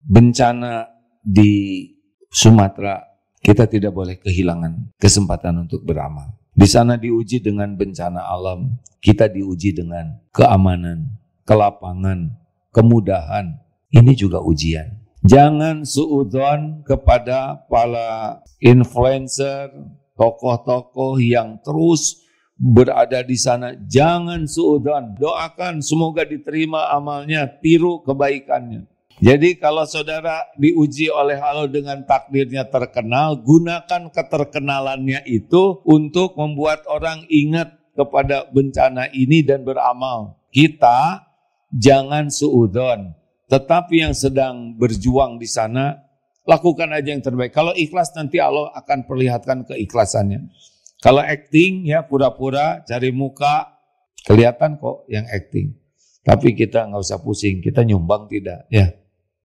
bencana di Sumatera, kita tidak boleh kehilangan kesempatan untuk beramal. Di sana diuji dengan bencana alam, kita diuji dengan keamanan, kelapangan, kemudahan. Ini juga ujian. Jangan suudzon kepada para influencer, tokoh-tokoh yang terus berada di sana. Jangan suudzon. Doakan semoga diterima amalnya, tiru kebaikannya. Jadi kalau saudara diuji oleh Allah dengan takdirnya terkenal, gunakan keterkenalannya itu untuk membuat orang ingat kepada bencana ini dan beramal. Kita jangan suudzon, tetapi yang sedang berjuang di sana, lakukan aja yang terbaik. Kalau ikhlas nanti Allah akan perlihatkan keikhlasannya. Kalau acting ya pura-pura cari muka, kelihatan kok yang acting. Tapi kita nggak usah pusing, kita nyumbang tidak ya.